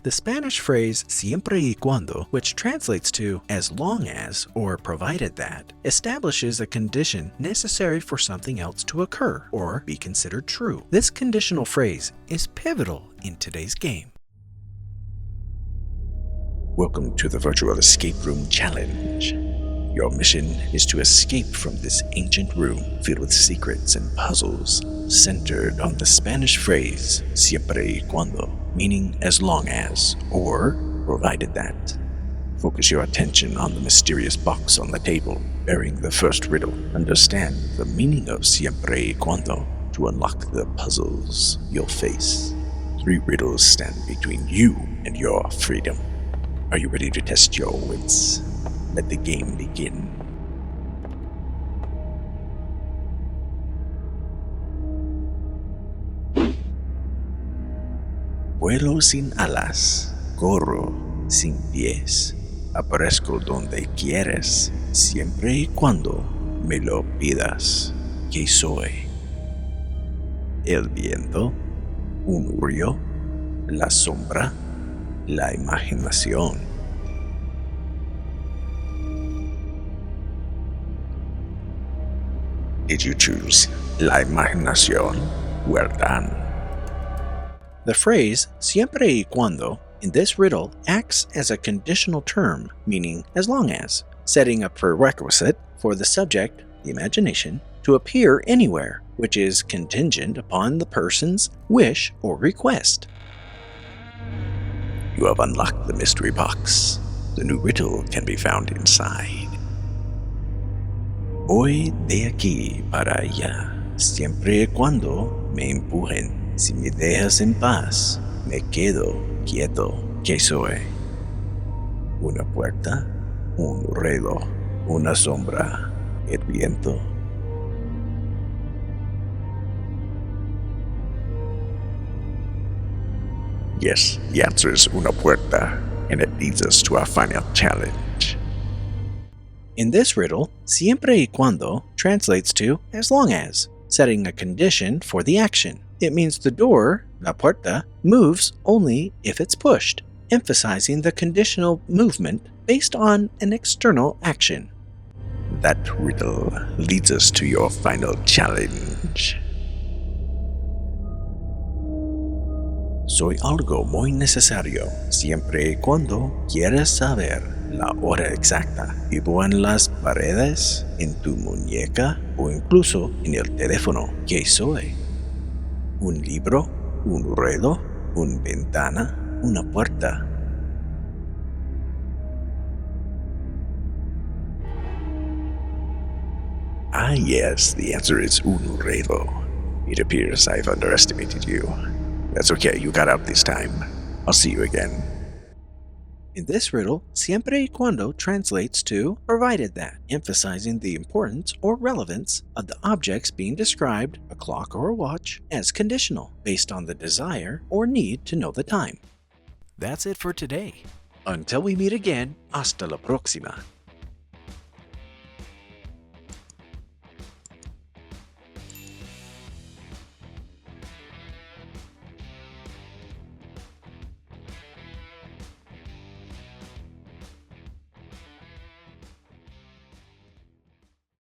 The Spanish phrase siempre y cuando, which translates to as long as or provided that, establishes a condition necessary for something else to occur or be considered true. This conditional phrase is pivotal in today's game. Welcome to the Virtual Escape Room Challenge. Your mission is to escape from this ancient room filled with secrets and puzzles, centered on the Spanish phrase siempre y cuando, meaning as long as, or provided that. Focus your attention on the mysterious box on the table, bearing the first riddle. Understand the meaning of siempre y cuando to unlock the puzzles you'll face. 3 riddles stand between you and your freedom. Are you ready to test your wits? Let the game begin. Vuelo sin alas, corro sin pies, aparezco donde quieres, siempre y cuando me lo pidas. ¿Qué soy? El viento, un río, la sombra, la imaginación. Did you choose la imaginación? Well done. The phrase siempre y cuando in this riddle acts as a conditional term, meaning as long as, setting a prerequisite for the subject, the imagination, to appear anywhere, which is contingent upon the person's wish or request. You have unlocked the mystery box. The new riddle can be found inside. Voy de aquí para allá, siempre y cuando me empujen. Si me dejas en paz, me quedo quieto. ¿Qué soy? Una puerta, un reloj, una sombra, el viento. Yes, the answer is una puerta, and it leads us to our final challenge. In this riddle, siempre y cuando translates to as long as, setting a condition for the action. It means the door, la puerta, moves only if it's pushed, emphasizing the conditional movement based on an external action. That riddle leads us to your final challenge. Soy algo muy necesario, siempre y cuando quieras saber la hora exacta. Vivo en las paredes, en tu muñeca o incluso en el teléfono. ¿Qué soy? Un libro, un reloj, una ventana, una puerta. Ah yes, the answer is un reloj. It appears I've underestimated you. That's okay, you got out this time. I'll see you again. In this riddle, siempre y cuando translates to provided that, emphasizing the importance or relevance of the objects being described, a clock or a watch, as conditional, based on the desire or need to know the time. That's it for today. Until we meet again, hasta la próxima.